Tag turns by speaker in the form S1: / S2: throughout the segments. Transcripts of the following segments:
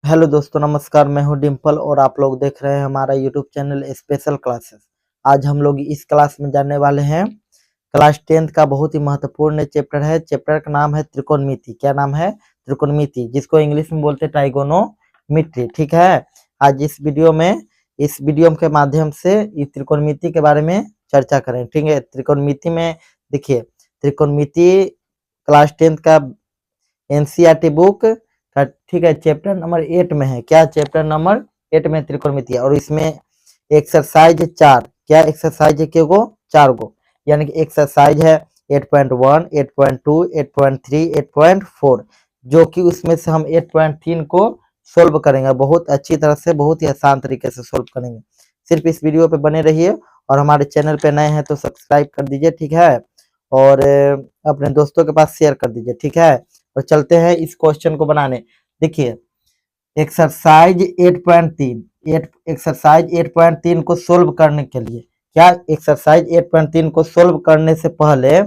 S1: Hello दोस्तों, नमस्कार। मैं हूं डिम्पल और आप लोग देख रहे हैं हमारा यूट्यूब चैनल स्पेशल क्लासेस। आज हम लोग इस क्लास में जानने वाले हैं क्लास 10th का बहुत ही महत्वपूर्ण चैप्टर है। चैप्टर का नाम है त्रिकोणमिति। क्या नाम है? त्रिकोणमिति, जिसको इंग्लिश में बोलते हैं ट्राइगोनोमेट्री। ठीक है। आज इस वीडियो के माध्यम से इस त्रिकोणमिति के बारे में चर्चा करें। ठीक है। त्रिकोणमिति में देखिए, त्रिकोणमिति क्लास 10th का एनसीईआरटी बुक का, ठीक है, चैप्टर नंबर 8 में है। क्या चैप्टर नंबर 8 में त्रिकोणमिति है। और इसमें एक्सरसाइज 4, क्या एक्सरसाइज है? के गो 4 गो, यानी कि एक्सरसाइज है 8.1, 8.2, 8.3, 8.4, जो कि उसमें से हम 8.3 को सोल्व करेंगे। बहुत अच्छी तरह से, बहुत ही आसान तरीके से सोल्व करेंगे। सिर्फ इस वीडियो पे बने रहिए और हमारे चैनल पे नए हैं तो सब्सक्राइब कर दीजिए। ठीक है। और अपने दोस्तों के पास शेयर कर दीजिए। ठीक है। और चलते हैं इस क्वेश्चन को बनाने। देखिए, एक्सरसाइज 8.3 को सोल्व करने के लिए, क्या एक्सरसाइज 8.3 को सोल्व करने से पहले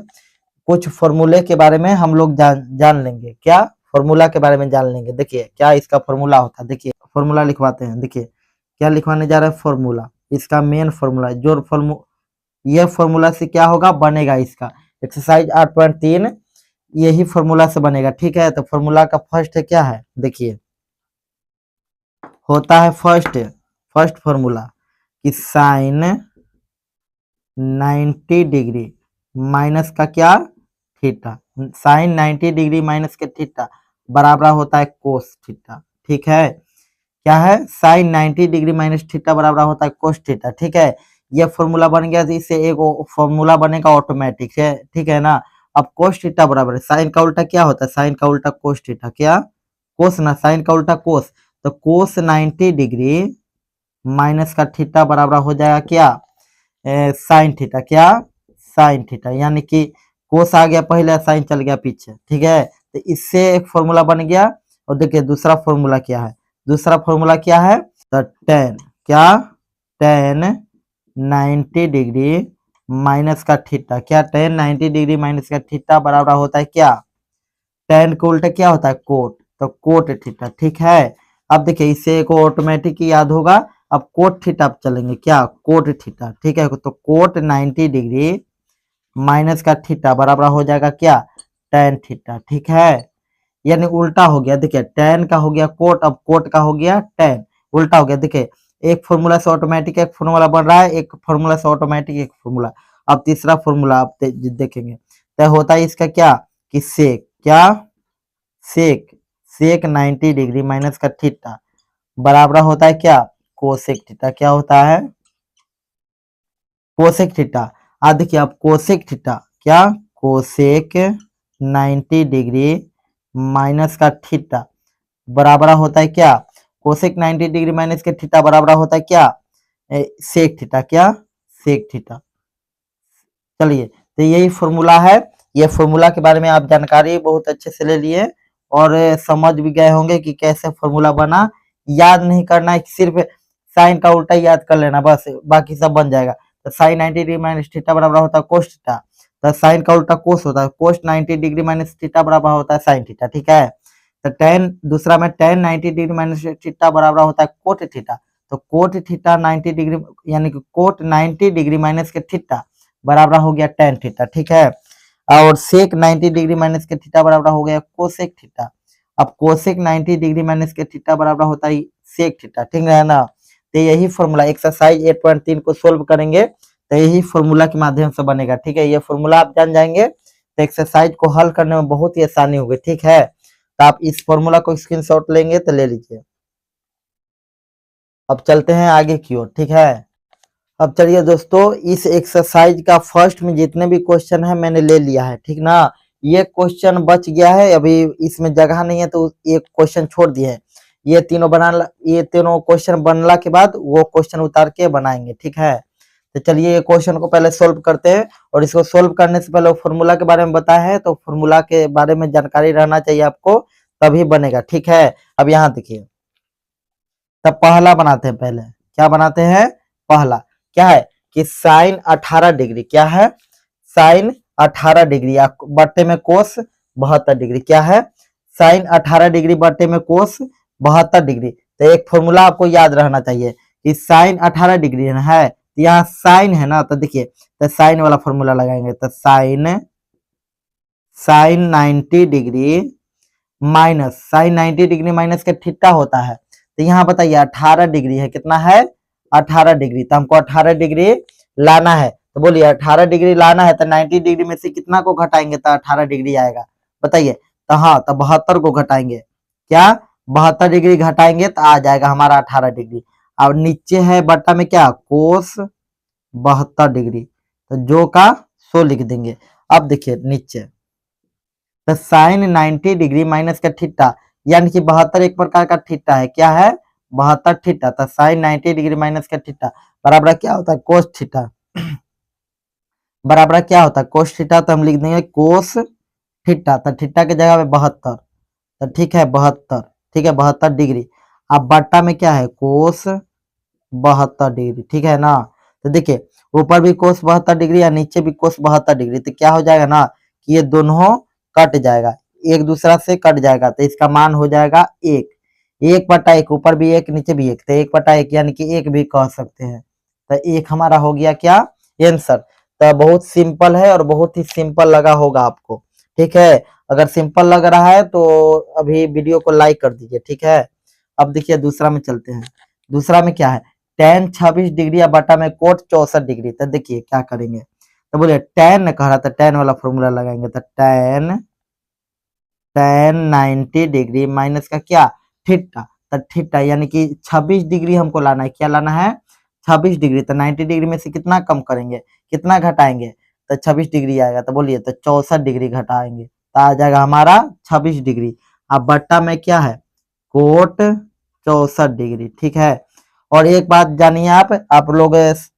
S1: कुछ फॉर्मूले के बारे में हम लोग जान लेंगे। क्या फॉर्मूला के बारे में जान लेंगे। देखिए क्या इसका फॉर्मूला होता है। देखिए फॉर्मूला लिखवाते हैं। देखिए क्या लिखवाने जा रहे हैं? फॉर्मूला, इसका मेन फॉर्मूला जो ये फॉर्मूला से क्या होगा, बनेगा इसका एक्सरसाइज 8.3 यही फॉर्मूला से बनेगा। ठीक है। तो फॉर्मूला का फर्स्ट क्या है? देखिए होता है फर्स्ट फॉर्मूला कि साइन 90 डिग्री माइनस का क्या? थीटा। साइन 90 डिग्री माइनस के थीटा बराबर होता है कोस थीटा। ठीक है। क्या है? साइन 90 डिग्री माइनस थीटा बराबर होता है कोस थीटा। ठीक है। ये फॉर्मूला बन गया। इससे एक फॉर्मूला बनेगा ऑटोमेटिक है। ठीक है ना। अब कोस थीटा बराबर है, साइन का उल्टा क्या होता है? साइन का उल्टा कोस थीटा। क्या? कोस ना, साइन का उल्टा कोस। तो कोस 90 डिग्री माइनस का थीटा बराबर हो जाएगा क्या? Sine theta. क्या? Sine theta. यानी कि कोस आ गया पहले, साइन चल गया पीछे। ठीक है। तो इससे एक फॉर्मूला बन गया। और देखिए दूसरा फॉर्मूला क्या है? दूसरा फॉर्मूला क्या है? तो टेन, क्या? टेन 90 डिग्री माइनस का थीटा। क्या? टेन 90 डिग्री माइनस का थीटा बराबर होता है क्या? टेन को उल्टा क्या होता है? कोट। तो कोट थीटा। ठीक है। अब देखिए इससे एक ऑटोमेटिक याद होगा। अब कोट थीटा पे चलेंगे। क्या? Cot theta. ठीक है। तो कोट 90 डिग्री माइनस का थीटा बराबर हो जाएगा क्या? Tan theta. ठीक है। यानी उल्टा हो गया। देखिए टेन का हो गया कोट, अब कोट का हो गया टेन, उल्टा हो गया। देखिए एक फॉर्मूला से ऑटोमेटिक एक फॉर्मूला बन रहा है, एक फॉर्मूला से ऑटोमेटिक एक फॉर्मूला। अब तीसरा फॉर्मूला आप देखेंगे तो होता है इसका क्या? कि सेक। क्या? सेक। सेक 90 डिग्री माइनस का थीटा बराबर होता है क्या? Cosec theta. क्या होता है? Cosec theta. अब देखिए अब कोसेक थीटा, क्या? कोसेक 90 डिग्री माइनस का थीटा बराबर होता है क्या? कोसेक 90 डिग्री माइनस के थीटा बराबर होता है क्या? Sec theta. क्या? Sec theta. चलिए तो यही फॉर्मूला है। ये फॉर्मूला के बारे में आप जानकारी बहुत अच्छे से ले लिए और समझ भी गए होंगे कि कैसे फॉर्मूला बना। याद नहीं करना है, सिर्फ साइन का उल्टा याद कर लेना बस, बाकी सब बन जाएगा। तो साइन 90 डिग्री माइनस थीटा बराबर होता है कोस थीटा। तो साइन का उल्टा कोस होता है, कोस 90 डिग्री माइनस थीटा बराबर होता है साइन थीटा। ठीक है। तो टेन दूसरा में टेन 90 डिग्री माइनस थीटा बराबर होता है कोट थीटा। तो कोट थीटा 90 डिग्री, यानी कि कोट 90 डिग्री माइनस के थीटा बराबर हो गया टेन थीटा। ठीक है। और सेक 90 डिग्री माइनस के थीटा बराबर हो गया कोसेक थीटा। अब कोसेक 90 डिग्री माइनस के थीटा बराबर होता है सेक थीटा। ठीक है ना। तो यही फॉर्मूला एक्सरसाइज 8.3 को सोल्व करेंगे तो यही फॉर्मूला के माध्यम से बनेगा। ठीक है। ये फॉर्मूला आप जान जाएंगे तो एक्सरसाइज को हल करने में बहुत ही आसानी होगी। ठीक है। तो आप इस फॉर्मूला को स्क्रीनशॉट लेंगे तो ले लीजिए। अब चलते हैं आगे की ओर। ठीक है। अब चलिए दोस्तों, इस एक्सरसाइज का फर्स्ट में जितने भी क्वेश्चन है मैंने ले लिया है। ठीक ना। ये क्वेश्चन बच गया है, अभी इसमें जगह नहीं है तो एक क्वेश्चन छोड़ दिए हैं। ये तीनों क्वेश्चन बनला के बाद वो क्वेश्चन उतार के बनाएंगे। ठीक है। तो चलिए ये क्वेश्चन को पहले सोल्व करते हैं। और इसको सोल्व करने से पहले फॉर्मूला के बारे में बताया है तो फॉर्मूला के बारे में जानकारी रहना चाहिए आपको, तभी बनेगा। ठीक है। अब यहाँ देखिए, तब पहला बनाते हैं। पहले क्या बनाते हैं? पहला क्या है कि साइन 18 डिग्री, क्या है? साइन 18 डिग्री या बट्टे में कोस 72 डिग्री। क्या है? साइन 18 डिग्री बट्टे में कोस 72 डिग्री। तो एक फॉर्मूला आपको याद रहना चाहिए कि साइन 18 डिग्री है, तो यहाँ साइन है ना, तो देखिए तो साइन वाला फॉर्मूला लगाएंगे, तो sine 90 degree minus sine 90 degree minus का थीटा होता है। तो यहाँ बताइए 18 डिग्री है, कितना है 18 डिग्री, तो हमको 18 डिग्री लाना है। तो बोलिए 18 डिग्री लाना है, तो 90 डिग्री में से कितना को घटाएंगे तो 18 डिग्री आएगा, बताइए। तो हाँ, तो 72 को घटाएंगे, क्या 72 डिग्री घटाएंगे तो आ जाएगा हमारा 18 डिग्री। अब नीचे है बट्टा में क्या कोस 72 डिग्री, तो जो का सो लिख देंगे। अब देखिए नीचे तो साइन 90 डिग्री माइनस का थीटा, यानी कि 72 एक प्रकार का थीटा है, क्या है 72 थीटा। तो साइन 90 डिग्री माइनस का थीटा बराबर क्या होता है कोस थीटा, बराबर क्या होता है कोस थीटा। तो हम लिख देंगे कोस थीटा, तो थीटा की जगह पे 72, तो ठीक है 72, ठीक है 72 डिग्री। अब बट्टा में क्या है कोस 72 डिग्री, ठीक है ना। तो देखिए ऊपर भी कोस 72 डिग्री या नीचे भी कोस 72 डिग्री, तो क्या हो जाएगा ना कि ये दोनों कट जाएगा, एक दूसरा से कट जाएगा, तो इसका मान हो जाएगा 1, 1/1, ऊपर भी 1 नीचे भी 1, तो 1/1 यानी कि 1 भी कह सकते हैं। तो 1 हमारा हो गया क्या आंसर। तो बहुत सिंपल है और बहुत ही सिंपल लगा होगा आपको, ठीक है। अगर सिंपल लग रहा है तो अभी वीडियो को लाइक कर दीजिए, ठीक है। अब देखिए दूसरा में चलते हैं। दूसरा में क्या है tan 26 डिग्री या बटा में कोट 64 डिग्री। तो देखिए क्या करेंगे, तो बोलिए tan कह रहा था, tan वाला फॉर्मूला लगाएंगे, तो tan 90 डिग्री माइनस का क्या थीटा, तो थीटा यानी कि 26 डिग्री हमको लाना है, क्या लाना है 26 डिग्री। तो 90 डिग्री में से कितना कम करेंगे, कितना घटाएंगे, तो 26 डिग्री आएगा। तो बोलिए तो 64 डिग्री घटाएंगे, तो आ जाएगा हमारा 26 डिग्री। अब बट्टा में क्या है कोट 64 डिग्री, ठीक है। और एक बात जानिए आप लोग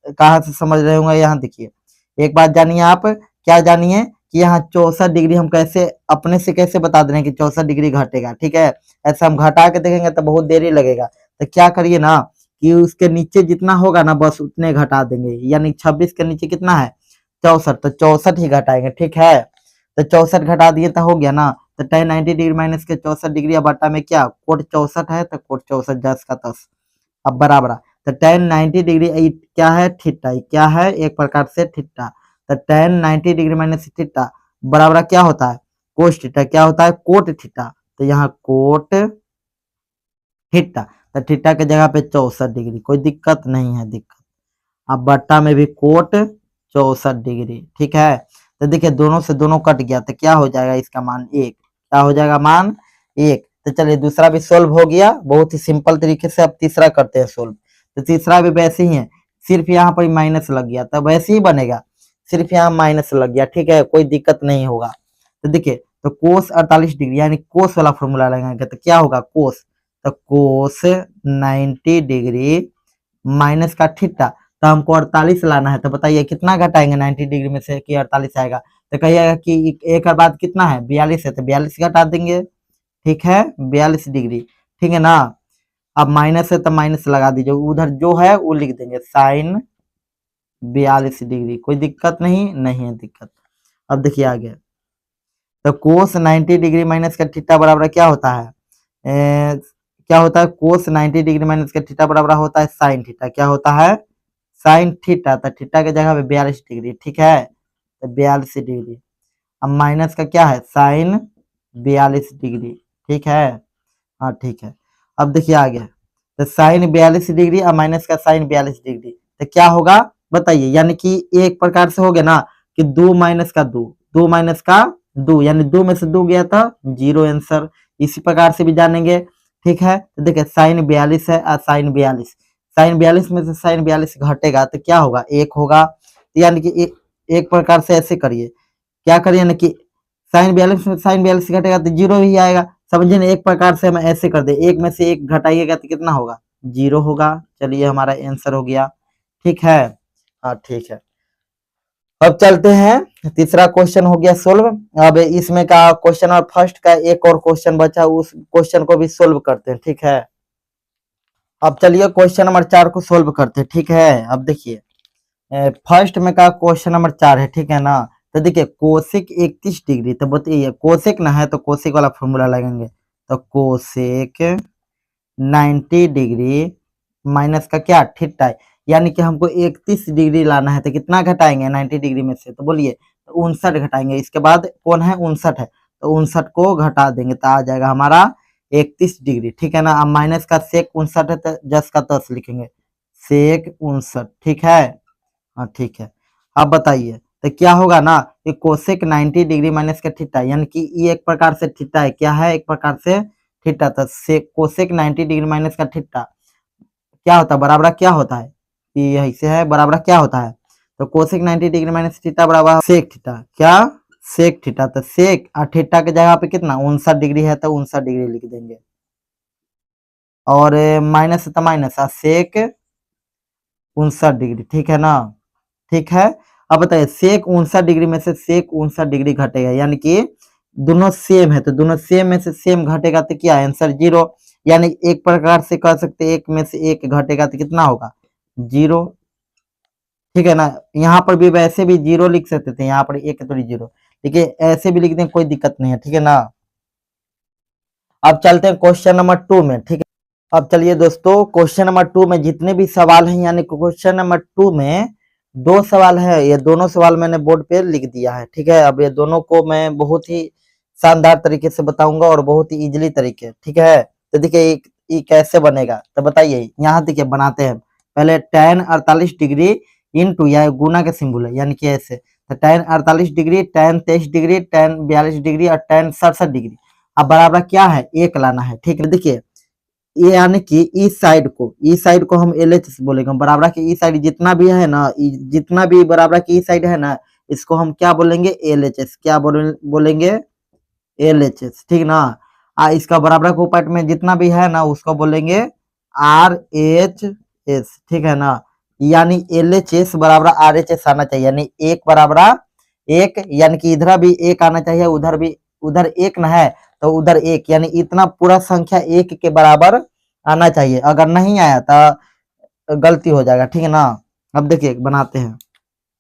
S1: कहाँ से समझ रहे होंगे, यहाँ देखिए एक बात जानिए आप, क्या जानिए कि यहाँ 64 डिग्री हम कैसे अपने से कैसे बता दे रहे हैं कि 64 डिग्री घटेगा, ठीक है। ऐसा हम घटा के देखेंगे तो बहुत देरी लगेगा। तो क्या करिए ना कि उसके नीचे जितना होगा ना बस उतने घटा देंगे, यानी 26 के नीचे कितना है 64, तो 64 ही घटाएंगे, ठीक है। तो 64 घटा दिए तो हो गया ना। तो tan 90 डिग्री माइनस के 64 डिग्री, बटा में क्या कोट 64 है, तो कोट 64 10 का 10, अब बराबर। तो tan 90 डिग्री क्या है थीटा, क्या है एक प्रकार से थीटा। तो tan 90 डिग्री माइनस थीटा बराबर क्या होता है कोस थीटा, क्या होता है कोट थीटा। तो यहाँ कोट थीटा, तो थीटा के जगह पे 64 डिग्री, कोई दिक्कत नहीं है दिक्कत। अब बट्टा में भी कोट 64 डिग्री, ठीक है। तो देखिए दोनों से दोनों कट गया, तो क्या हो जाएगा इसका मान 1, क्या हो जाएगा मान 1। तो चलिए दूसरा भी सोल्व हो गया बहुत ही सिंपल तरीके से। अब तीसरा करते हैं सोल्व। तो तीसरा भी वैसे ही है, सिर्फ यहाँ पर माइनस लग गया, तो वैसे ही बनेगा, सिर्फ यहाँ माइनस लग गया, ठीक है कोई दिक्कत नहीं होगा। तो देखिए तो कोस 48 डिग्री यानी कोस वाला फॉर्मूला लगाएंगे, तो क्या होगा कोस, तो कोस 90 डिग्री माइनस का थीटा, तो हमको 48 लाना है। तो बताइए कितना घटाएंगे 90 डिग्री में से कि 48 आएगा, तो कहिएगा कि एक के बाद कितना है 42 है, तो 42 घटा देंगे, ठीक है 42 डिग्री, ठीक है ना। अब माइनस है तो माइनस लगा दीजिए, उधर जो है वो लिख देंगे साइन 42 डिग्री, कोई दिक्कत नहीं है दिक्कत। अब देखिए आगे, तो कोस 90 डिग्री माइनस का थीटा बराबर क्या होता है क्या होता है कोस 90 डिग्री माइनस का थीटा बराबर होता है साइन थीटा, क्या होता है साइन थीटा। तो थीटा के जगह पे 42 डिग्री, ठीक है, तो 42 डिग्री। अब माइनस का क्या है साइन 42 डिग्री, ठीक है, हाँ ठीक है। अब देखिए आगे, तो साइन 42 डिग्री और माइनस का साइन 42 डिग्री, तो क्या होगा बताइए। यानी कि एक प्रकार से हो गया ना कि 2 माइनस का 2, 2 माइनस का 2, यानी 2 में से 2 गया था 0 आंसर। इसी प्रकार से भी जानेंगे, ठीक है। तो देखिए साइन 42 है और साइन 42, साइन 42 में से साइन 42 घटेगा तो क्या होगा 1 होगा। तो यानी कि एक प्रकार से ऐसे करिए, क्या करिए ना कि साइन 42 में साइन 42 घटेगा तो 0 ही आएगा, समझिए ना। एक प्रकार से हम ऐसे कर दे, 1 में से 1 घटाइएगा तो कितना होगा 0 होगा। चलिए हमारा आंसर हो गया, ठीक है, हाँ ठीक है। अब चलते हैं, तीसरा क्वेश्चन हो गया सोल्व। अब इसमें का क्वेश्चन और फर्स्ट का एक और क्वेश्चन बचा, उस क्वेश्चन को भी सोल्व करते हैं, ठीक है। अब चलिए क्वेश्चन नंबर 4 को सोल्व करते हैं, ठीक है। अब देखिए फर्स्ट में का क्वेश्चन नंबर 4 है, ठीक है ना। तो देखिए कोसेक 31 डिग्री, तो बताइए कोसेक ना है तो कोसेक वाला फॉर्मूला लगेंगे। तो कोसेक 90 डिग्री माइनस का क्या थीटा है, यानी कि हमको 31 डिग्री लाना है, तो कितना घटाएंगे 90 डिग्री में से, तो बोलिए 59 घटाएंगे। इसके बाद कौन है 59 है, तो 59 को घटा देंगे तो आ जाएगा हमारा 31 डिग्री, ठीक है ना। अब माइनस का सेक 59 है तो जस का तस लिखेंगे, सेक 59, ठीक है। हाँ ठीक है। अब बताइए तो क्या होगा ना, ये कोसेक 90 डिग्री माइनस का थीटा, यानी कि ये एक प्रकार से थीटा है, क्या है, एक प्रकार से थीटा। तो सेक कोसेक 90 डिग्री माइनस का थीटा क्या होता है, बराबर क्या होता है, ये ऐसे है, बराबर क्या होता है, तो कोसेक 90 डिग्री माइनस थीटा बराबर सेक थीटा, क्या, सेक थीटा। तो सेक और थीटा के जगह पे कितना 59 डिग्री है, तो 59 डिग्री लिख देंगे, और माइनस है तो माइनस, सेक 59 डिग्री, ठीक है ना, ठीक है। अब बताइए सेक 59 डिग्री में से सेक 59 डिग्री घटेगा, यानी कि दोनों सेम है, तो दोनों सेम में से सेम घटेगा तो क्या आंसर 0, यानी एक प्रकार से कह सकते हैं एक में से एक घटेगा तो कितना होगा 0, ठीक है ना। यहाँ पर भी वैसे भी 0 लिख सकते थे, यहाँ पर एक थोड़ी 0, ठीक है, ऐसे भी लिख दें कोई दिक्कत नहीं है, ठीक है ना। अब चलते हैं क्वेश्चन नंबर 2 में, ठीक है। अब चलिए दोस्तों क्वेश्चन नंबर 2 में जितने भी सवाल हैं, यानी क्वेश्चन नंबर 2 में 2 सवाल है, ये दोनों सवाल मैंने बोर्ड पे लिख दिया है, ठीक है। अब ये दोनों को मैं बहुत ही शानदार तरीके से बताऊंगा और बहुत ही इजीली तरीके, ठीक है। तो देखिए ये कैसे बनेगा, तो बताइए, यहाँ देखिए बनाते हैं। पहले tan 48 डिग्री इंटू, या गुना के सिंबल है, यानी कि ऐसे, तो tan 48 degree, tan 23 degree, tan 42 degree और tan 67 डिग्री। अब बराबर क्या है, एक लाना है, ठीक है। देखिए ये यानी कि इस साइड को हम LHS बोलेंगे, बराबर की इस साइड जितना भी है ना, जितना भी बराबर की इस साइड है ना, इसको हम क्या बोलेंगे LHS, क्या बोलेंगे LHS, ठीक ना। इसका बराबर के ऊपर में जितना भी है ना उसको बोलेंगे RHS, ठीक है ना। यानी LHS बराबर RHS आना चाहिए, यानी एक बराबर एक, यानी कि इधर भी एक आना चाहिए, उधर भी, उधर एक ना है तो उधर एक, यानी इतना पूरा संख्या एक के बराबर आना चाहिए, अगर नहीं आया तो गलती हो जाएगा, ठीक है ना। अब देखिए बनाते हैं,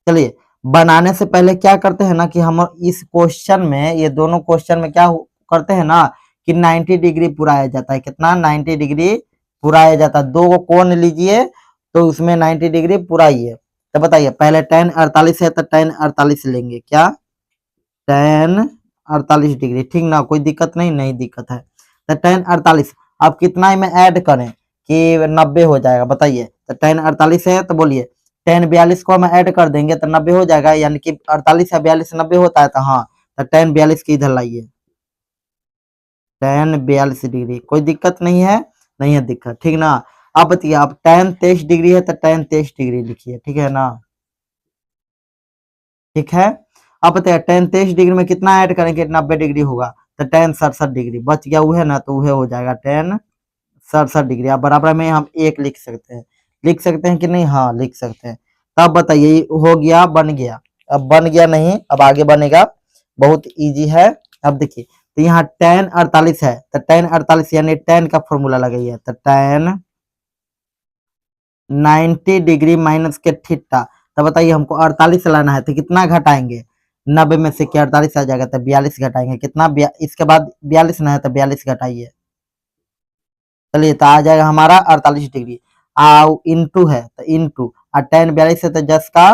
S1: चलिए बनाने से पहले क्या करते हैं ना कि हम इस क्वेश्चन में, ये दोनों क्वेश्चन में क्या करते हैं ना कि 90 डिग्री पुराया जाता है, कितना 90 डिग्री पुराया जाता है, दो को कोण लीजिए तो उसमें 90 डिग्री पुराइए। तो बताइए पहले tan 48 है तो tan 48 लेंगे, क्या tan 48 डिग्री, ठीक ना, कोई दिक्कत नहीं, नहीं दिक्कत है। तो tan 48 अब कितना में ऐड करें कि 90 हो जाएगा, बताइए। तो tan 48 है तो बोलिए tan 42 को हम ऐड कर देंगे तो 90 हो जाएगा, यानी कि 48 या 42 90 होता है, तो हाँ, तो tan 42 की इधर लाइए, tan 42 डिग्री, कोई दिक्कत नहीं है, नहीं है दिक्कत, ठीक ना। अब बताइए अब tan 23 डिग्री है तो tan 23 डिग्री लिखिए, ठीक है ना, ठीक है। अब बताइए tan 23 डिग्री में कितना ऐड करेंगे 90 डिग्री होगा, तो tan 67 डिग्री बच गया, वह ना, तो वह हो जाएगा tan 67 डिग्री। अब बराबर में हम एक लिख सकते हैं कि नहीं, हाँ लिख सकते हैं। तब बताइए हो गया, बन गया, अब बन गया नहीं, अब आगे बनेगा, बहुत इजी है। अब देखिए तो यहाँ tan 48 है, तो tan 48 यानी tan का फॉर्मूला लगाइए, तो tan 90 डिग्री माइनस के थीटा। तो बताइए हमको 48 लाना है, तो कितना घटाएंगे 90 में से, क्या 48 आ जाएगा, तो 42 घटाएंगे, कितना इसके बाद 42 ना है तो 42 घटाइए, चलिए तो आ जाएगा हमारा 48 डिग्री। इंटू है तो इंटू, और tan 42 है तो जस का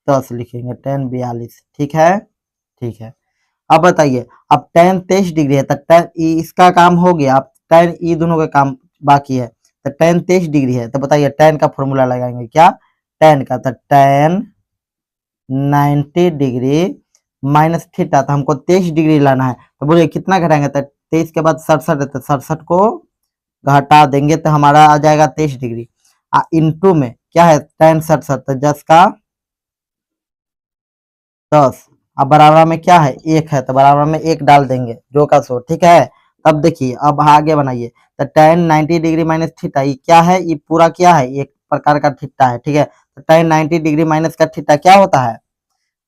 S1: 10 लिखेंगे, tan 42, ठीक है, ठीक है। अब बताइए अब tan 23 डिग्री है तो tan इसका काम हो गया, अब tan ई दोनों का काम बाकी है, तो tan 23 डिग्री है तो बताइए tan का फॉर्मूला लगाएंगे, क्या tan का, तो tan 90 डिग्री माइनस थीटा, तो हमको 23 डिग्री लाना है, तो बोलिए कितना घटाएंगे, तो 23 के बाद 67 है तो 67 को घटा देंगे तो हमारा आ जाएगा 23 डिग्री। इंटू में क्या है tan 67, तो 10 का 10, अब बराबर में क्या है एक है, तो बराबर में एक डाल देंगे, जो का सो, ठीक है। तब देखिए अब आगे बनाइए, तो tan 90 डिग्री माइनस थीटा, ये क्या है, ये पूरा क्या है, एक प्रकार का थीटा है, ठीक है। तो tan 90 डिग्री माइनस का थीटा क्या होता है,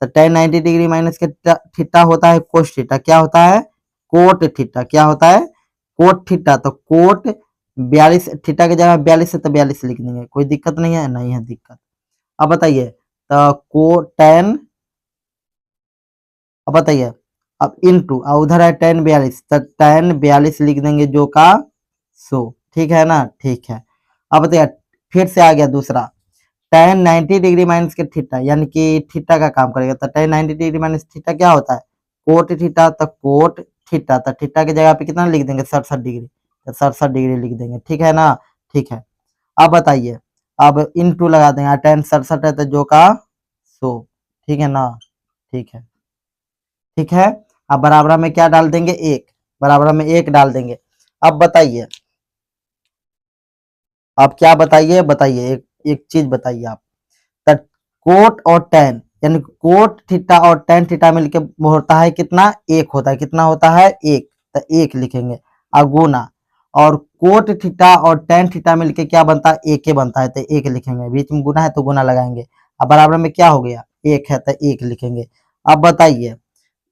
S1: तो tan 90 डिग्री माइनस का थीटा होता है कोस थीटा, क्या होता है कोट थीटा, क्या होता है कोट थीटा। तो कोट 42 थीटा की जगह 42 है तो 42 लिख देंगे, कोई दिक्कत नहीं है, नहीं है दिक्कत। अब बताइए तो को tan, अब बताइए अब इंटू, उधर है tan 42, तो tan 42 लिख देंगे, जो का सो, ठीक है ना, ठीक है। अब बताइए, फिर से आ गया दूसरा, tan 90 डिग्री माइनस के थीटा, यानी कि थीटा का काम करेगा। तो tan 90 डिग्री माइनस थीटा क्या होता है, कोट थीटा। तो कोट थीटा, तो थीटा की जगह पे कितना लिख देंगे, 67 डिग्री, तो 67 डिग्री लिख देंगे, ठीक है ना, ठीक है। अब बताइए, अब इंटू लगा देंगे, tan 67 है तो जो का 100, ठीक है ना, ठीक है, ठीक है। अब बराबर में क्या डाल देंगे, एक, बराबर में एक डाल देंगे। अब बताइए, आप क्या बताइए, बताइए एक एक चीज बताइए आप। तो कोट और टेन, यानी कोट थीटा और टेन थीटा मिलके होता है कितना, एक होता है, कितना होता है, एक, तो एक लिखेंगे। और गुना, और कोट थीटा और टेन थीटा मिलके क्या बनता है, एक ही बनता है, तो एक लिखेंगे। बीच में गुना है तो गुना लगाएंगे। अब बराबर में क्या हो गया, एक है, तो एक लिखेंगे। अब बताइए,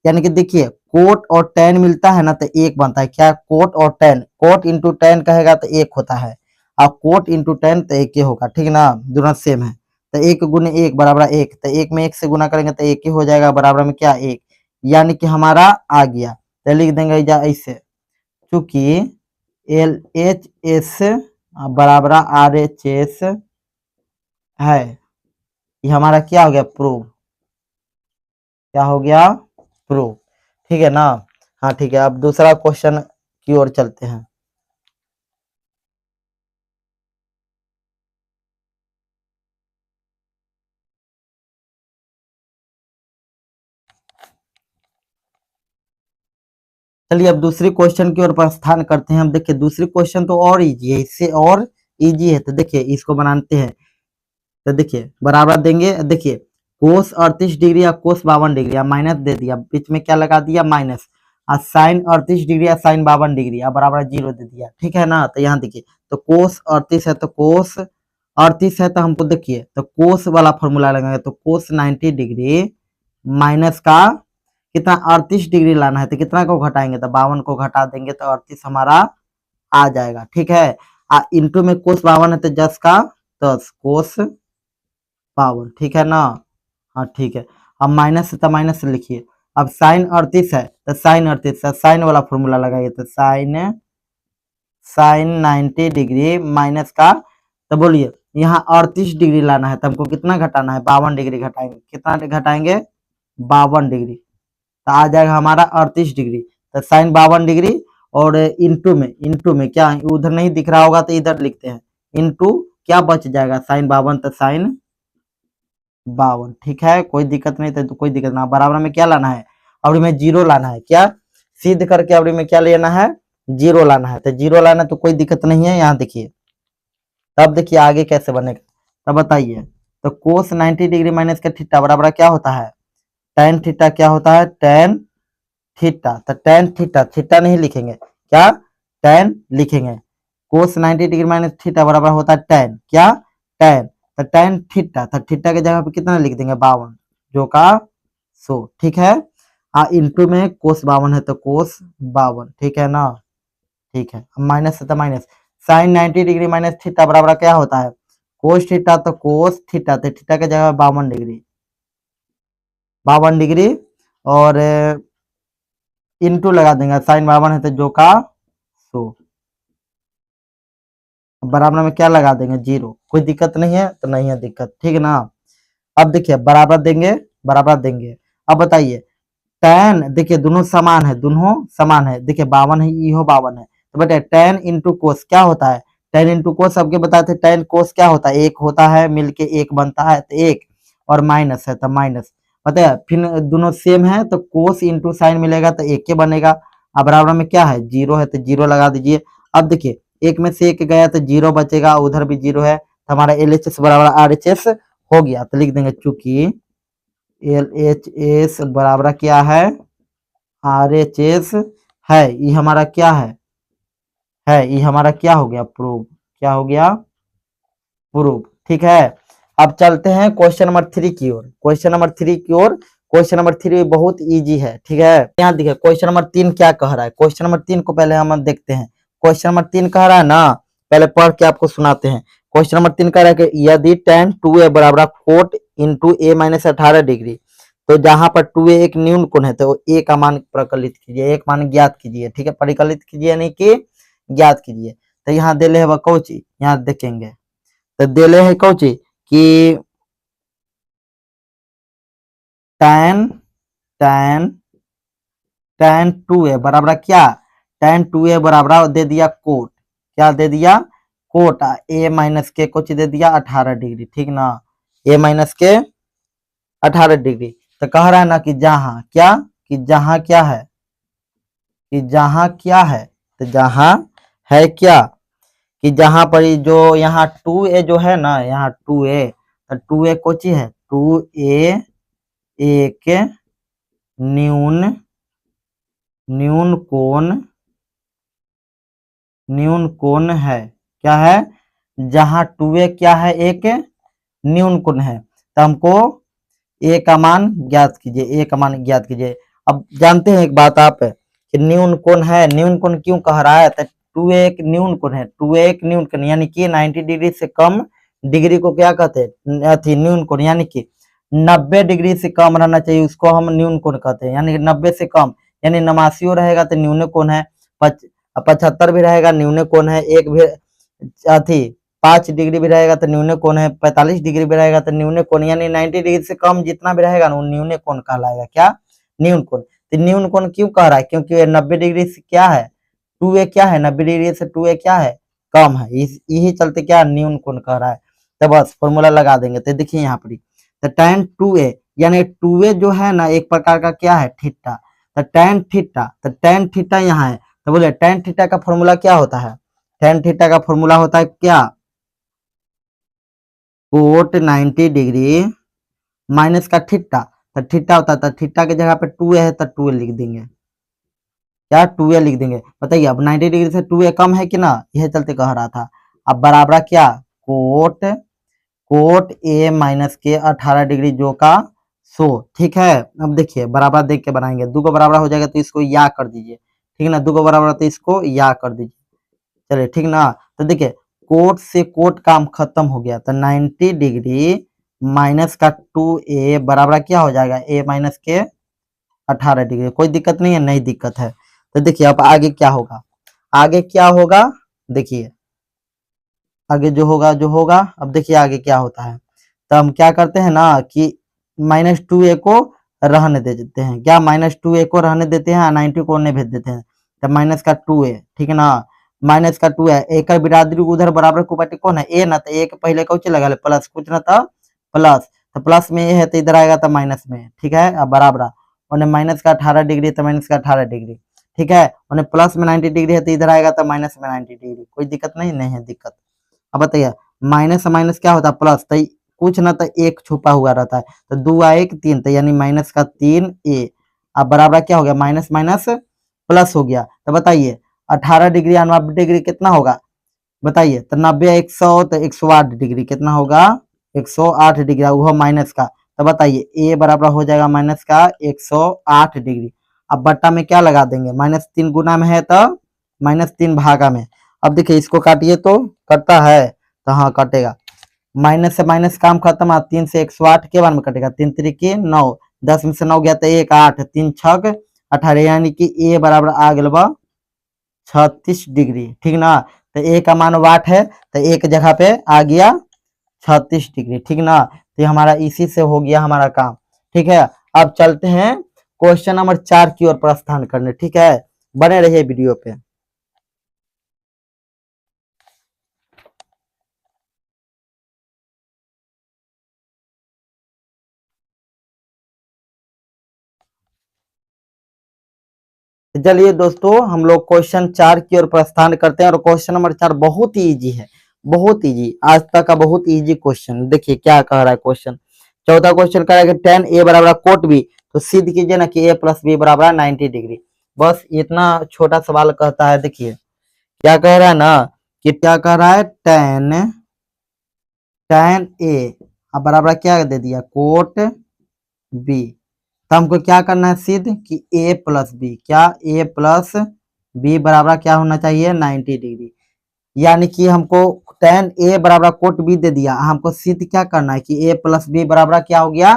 S1: यानी कि देखिए, कोट और टेन मिलता है ना तो एक बनता है, क्या, कोट और टेन, कोट इंटू टेन कहेगा तो एक होता है, और कोट इंटू टेन तो एक ही होगा, ठीक है ना, दोनों सेम है। तो एक गुने एक बराबर एक, तो एक में एक से गुना करेंगे तो एक ही हो जाएगा, बराबर में क्या, एक, यानी कि हमारा आ गया। तो लिख देंगे ऐसे, चूंकि एल एच एस बराबर आर एच एस है, ये हमारा क्या हो गया, प्रूव, क्या हो गया, प्रूव, ठीक है ना। हाँ ठीक है, अब दूसरा क्वेश्चन की ओर चलते हैं। चलिए अब दूसरी क्वेश्चन की ओर प्रस्थान करते हैं। हम देखिए दूसरी क्वेश्चन तो और इजी है, इससे और इजी है। तो देखिए इसको बनाते हैं। तो देखिए बराबर देंगे, देखिए कोस 38 डिग्री या कोस 52 डिग्री, या माइनस दे दिया, बीच में क्या लगा दिया, माइनस, और साइन 38 डिग्री या साइन 52 डिग्री, या बराबर जीरो दे दिया, ठीक है ना। तो यहाँ देखिए, तो कोस 38 है तो कोस 38 है, तो हमको देखिए, तो कोस वाला फॉर्मूला लगाएंगे, तो कोस 90 डिग्री माइनस का कितना, 38 डिग्री लाना है, तो कितना को घटाएंगे, तो 52 को घटा देंगे तो 38 हमारा आ जाएगा, ठीक है। इंटू में कोस 52 है तो 10 का 10 कोस 52, ठीक है ना, हाँ ठीक है। अब माइनस है तो माइनस लिखिए। अब साइन 38 है तो साइन 38 है, साइन वाला फॉर्मूला लगाइए, तो साइन साइन 90 डिग्री माइनस का, तो बोलिए यहाँ 38 डिग्री लाना है तो हमको कितना घटाना है, 52 डिग्री घटाएंगे, कितना घटाएंगे, 52 डिग्री, तो आ जाएगा हमारा 38 डिग्री। तो साइन 52 डिग्री, और इंटू में क्या उधर नहीं दिख रहा होगा तो इधर लिखते हैं, इंटू क्या बच जाएगा, साइन 52, तो साइन 52, ठीक है, कोई दिक्कत नहीं, तो कोई दिक्कत ना। बराबर में क्या लाना है, अब में जीरो लाना है, क्या सिद्ध करके अब में क्या लेना है, जीरो लाना है। तो जीरो लाना तो कोई दिक्कत नहीं है, यहाँ देखिए, तब देखिए आगे कैसे बनेगा, तब बताइए। तो कोस 90 डिग्री माइनस का थीटा बराबर क्या होता है, टेन थीटा, क्या होता है, टेन थीटा। तो टेन थीटा, थीटा नहीं लिखेंगे, क्या, टेन लिखेंगे। कोस 90 डिग्री माइनस थीटा बराबर होता है टेन, क्या, टेन। तो टेन थीटा, तो थीटा की जगह पे कितना लिख देंगे, 52, जो का 100, ठीक है। इंटू में कोस 52 है तो कोस 52, ठीक है ना, ठीक है। माइनस है तो minus, sine 90 degree minus theta बराबर क्या होता है, कोस थीटा, तो कोस थीटा, तो थीटा की जगह 52 डिग्री, 52 डिग्री, और इंटू लगा देंगे, साइन 52 है तो जो का 100, बराबर में क्या लगा देंगे, जीरो, कोई दिक्कत नहीं है, तो नहीं है दिक्कत, ठीक है ना। अब देखिए बराबर देंगे, बराबर देंगे। अब बताइए, टेन देखिए दोनों समान है, दोनों समान है, देखिए 52 है, इहो 52 है, तो बेटे टेन इंटू कोस क्या होता है, टेन इंटू कोस सबके बताए थे, टेन कोस क्या होता है, एक होता है, मिलके एक बनता है, तो एक, और माइनस है तो माइनस, पता है, फिर दोनों सेम है तो कोस इंटू साइन मिलेगा तो एक के बनेगा। अब बराबर में क्या है, जीरो है तो जीरो लगा दीजिए। अब देखिए एक में से एक गया तो जीरो बचेगा, उधर भी जीरो है, तो हमारा एल एच एस बराबर आर एच एस हो गया। तो लिख देंगे चूंकि एल एच एस बराबर क्या है, आर एच एस है, ये हमारा क्या है ये हमारा क्या हो गया, प्रूव, क्या हो गया, प्रूफ, ठीक है। अब चलते हैं क्वेश्चन नंबर 3 की ओर, क्वेश्चन नंबर 3 की ओर। क्वेश्चन नंबर 3 बहुत इजी है, ठीक है। यहाँ देखिए क्वेश्चन नंबर 3 क्या कह रहा है, क्वेश्चन नंबर 3 को पहले हम देखते हैं। क्वेश्चन नंबर 3 कह रहा है ना, पहले पढ़ के आपको सुनाते हैं। क्वेश्चन नंबर 3 कह रहा है कि यदि tan 2a बराबर cot into a minus 18 degree, तो जहां पर 2a एक न्यून कोण है तो a का मान प्रकलित कीजिए, एक मान ज्ञात कीजिए, ठीक है, परिकलित कीजिए नहीं कि ज्ञात कीजिए। तो यहाँ देले है कौची, यहाँ देखेंगे तो देले है कौची कि tan tan tan 2a बराबर क्या, tan 2a बराबर दे दिया कोट, क्या दे दिया कोट a माइनस के कुछ दे दिया 18 डिग्री, ठीक ना, a माइनस के 18 डिग्री। तो कह रहा है ना कि जहां क्या, कि जहां क्या है, कि जहां क्या है, तो जहां है क्या, कि जहां पर जो यहाँ 2a जो है ना, यहाँ 2a, तो 2a कोची है, 2a एक न्यून न्यून कोण है, क्या है, जहां 2a क्या है, एक न्यून कोण है। तो हमको a का मान ज्ञात कीजिए, a का मान ज्ञात कीजिए। अब जानते हैं एक बात आप कि न्यून कोण है, न्यून कोण क्यों कह रहा है, तो 2a एक न्यून कोण है, 2a एक न्यून कोण यानी कि 90 डिग्री से कम डिग्री को क्या कहते हैं, अथी न्यून कोण, यानी कि 90 डिग्री से कम रहना चाहिए, उसको हम न्यून कोण कहते हैं, यानी 90 से कम, यानी 89 रहेगा तो न्यून कोण है, 75 भी रहेगा न्यून कोण है, एक भी अथी 5 डिग्री भी रहेगा तो न्यून कोण है, 45 डिग्री भी रहेगा तो न्यून कोण, यानी 90 डिग्री से कम जितना भी रहेगा ना वो न्यून कोण कहलाएगा, क्या, न्यून कोण। तो न्यून कोण क्यों कह रहा है, क्योंकि ये 90 डिग्री से क्या है, 2a क्या है, 90 डिग्री से 2a क्या है, कम है, यही चलते क्या न्यून कोण कह रहा है। तो बस फॉर्मूला लगा देंगे। तो देखिए यहाँ पर तो tan 2a यानी 2a जो है ना एक प्रकार का क्या है, थीटा, तो tan थीटा यहाँ है, तो बोले tan थीटा का फॉर्मूला क्या होता है, tan थीटा का फॉर्मूला होता है क्या, कोट 90 डिग्री माइनस का थीटा, तो थीटा होता है, तो थीटा की जगह पे 2a है तो 2a लिख देंगे, क्या 2a लिख देंगे। बताइए अब 90 डिग्री से 2a कम है कि ना, यह चलते कह रहा था। अब बराबर क्या, कोट a माइनस के 18 डिग्री जो का 100, ठीक है। अब देखिए बराबर देख के बनाएंगे, दो को बराबर हो जाएगा तो इसको या कर दीजिए, ठीक है ना, दो को बराबर तो इसको या कर दीजिए, चलिए ठीक ना। तो देखिए कोट से कोट काम खत्म हो गया, तो 90 डिग्री माइनस का 2a बराबर क्या हो जाएगा, a माइनस के 18 डिग्री, कोई दिक्कत नहीं है, नहीं दिक्कत है। तो देखिए अब आगे क्या होगा, आगे क्या होगा, देखिए आगे जो होगा अब देखिए आगे क्या होता है। तो हम क्या करते हैं ना कि -2a को रहने दे देते हैं, क्या -2a को रहने देते हैं, 90 को नहीं भेज देते हैं, तो माइनस का 2a, ठीक है ना, माइनस का 2 है, एक का बिरादरी उधर बराबर को पार्टी कौन है, ए ना, तो एक पहले कौन लगा ले प्लस, कुछ ना था प्लस, तो प्लस में ये है तो इधर आएगा तो माइनस में, ठीक है। अब बराबर उन्हें माइनस का 18 डिग्री तो माइनस का 18 डिग्री, ठीक है, उन्हें प्लस में 90 डिग्री है तो इधर आएगा तो माइनस में 90 डिग्री, कोई दिक्कत नहीं, नहीं है दिक्कत। अब बताइए माइनस माइनस क्या होता है प्लस, तो कुछ ना तो एक छुपा हुआ रहता है, तो 2 आए 3, तो यानी माइनस का 3a, अब बराबर क्या हो गया, माइनस माइनस प्लस हो गया। तो बताइए 18 डिग्री और 90 डिग्री कितना होगा, बताइए, तो 90 100 तो 108 डिग्री कितना होगा, 108 डिग्री, वो माइनस का, तो बताइए a बराबर हो जाएगा माइनस का 108 डिग्री। अब बट्टा में क्या लगा देंगे, -3 गुना में है तो -3 भागा में। अब देखिए इसको काटिए तो कटता है, तो हाँ कटेगा, माइनस से माइनस काम खत्म, 3 से 108 के बार में कटेगा, 3 3 9, 10 में से 9 गया तो 1 8, 3 6 18, यानी कि a बराबर आ गया 36 डिग्री, ठीक ना। तो a का मान वाट है तो एक जगह पे आ गया 36 डिग्री, ठीक ना। तो हमारा इसी से हो गया हमारा काम, ठीक है। अब चलते हैं क्वेश्चन नंबर 4 की ओर प्रस्थान करने, ठीक है, बने रहिए वीडियो पे। चलिए दोस्तों हम लोग क्वेश्चन 4 की ओर प्रस्थान करते हैं, और क्वेश्चन नंबर 4 बहुत ही इजी है, बहुत इजी, आज तक का बहुत इजी क्वेश्चन। देखिए क्या कह रहा है क्वेश्चन, चौथा क्वेश्चन कह रहा है कि tan a बराबर कोट b, तो सिद्ध कीजिए ना कि a प्लस बी बराबर 90 डिग्री। बस इतना छोटा सवाल कहता है। देखिए क्या कह रहा है ना कि क्या कह रहा है, tan a अब बराबर क्या दे दिया, कोट b, तो हमको क्या करना है सिद्ध कि a प्लस बी, क्या a प्लस बी बराबर क्या होना चाहिए, 90 डिग्री, यानी कि हमको tan a बराबर कोट b दे दिया, हमको सिद्ध क्या करना है कि a प्लस बी बराबर क्या हो गया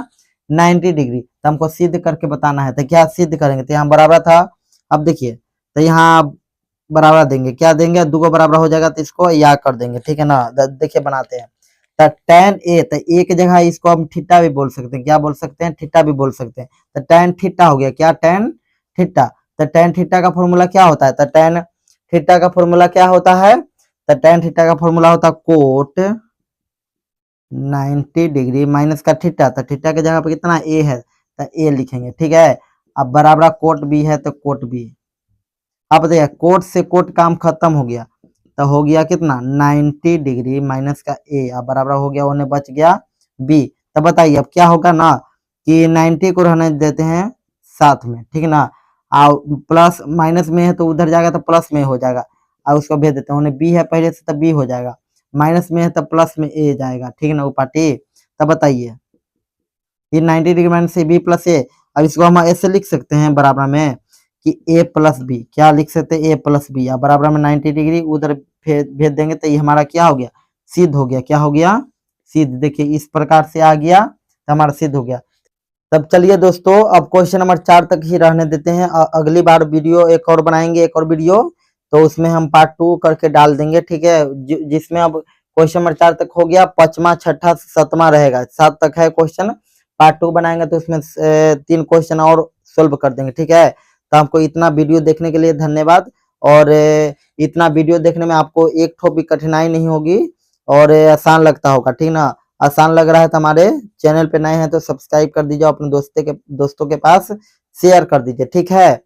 S1: 90 डिग्री, तो हमको सिद्ध करके बताना है। तो क्या सिद्ध करेंगे, तो यहाँ बराबर था, अब देखिए तो यहाँ बराबर देंगे, क्या देंगे, 2 को बराबर हो जाएगा तो इसको या कर देंगे, ठीक है ना। देखिए बनाते हैं, तो tan a, तो a की जगह इसको हम थीटा भी बोल सकते हैं, क्या बोल सकते हैं, थीटा भी बोल सकते हैं। तो tan थीटा हो गया, क्या, tan थीटा। तो tan थीटा का फॉर्मूला क्या होता है, तो tan थीटा का फॉर्मूला क्या होता है, तो tan थीटा का फॉर्मूला होता है कोट 90 डिग्री माइनस का थीटा, तो थीटा की जगह पे कितना a है, तो a लिखेंगे, ठीक है। अब बराबर कोट b है तो कोट b। अब बताइए कोट से कोट काम खत्म हो गया, तो हो गया कितना 90 डिग्री माइनस का a, अब बराबर हो गया, उन्हें बच गया b। तो बताइए अब क्या होगा ना कि 90 को रहने देते हैं साथ में, ठीक है ना, और प्लस माइनस में है तो उधर जाएगा तो प्लस में हो जाएगा, और उसको भेज देते हैं, उन्हें b है पहले से तो b हो जाएगा, माइनस में है तो प्लस में a जाएगा, ठीक है ना उपाटी। तब बताइए ये 90 डिग्री माइनस से b प्लस a, अब इसको हम ऐसे लिख सकते हैं बराबर में कि a प्लस बी, क्या लिख सकते हैं, a प्लस बी, या बराबर में 90 डिग्री उधर भेज देंगे तो ये हमारा क्या हो गया, सिद्ध हो गया, क्या हो गया, सिद्ध। देखिए इस प्रकार से आ गया तो हमारा सिद्ध हो गया। तब चलिए दोस्तों अब क्वेश्चन नंबर 4 तक ही रहने देते हैं, अगली बार वीडियो एक और बनाएंगे, एक और वीडियो, तो उसमें हम पार्ट 2 करके डाल देंगे, ठीक है, जिसमें अब क्वेश्चन नंबर 4 तक हो गया, 5वां 6ठा 7वां रहेगा, 7 तक है क्वेश्चन। पार्ट 2 बनाएंगे तो उसमें 3 क्वेश्चन और सोल्व कर देंगे, ठीक है। तो आपको इतना वीडियो देखने के लिए धन्यवाद, और इतना वीडियो देखने में आपको एक ठो भी कठिनाई नहीं होगी, और आसान लगता होगा, ठीक ना। आसान लग रहा है तो हमारे चैनल पे नए हैं तो सब्सक्राइब कर दीजिए, अपने दोस्तों के पास शेयर कर दीजिए, ठीक है।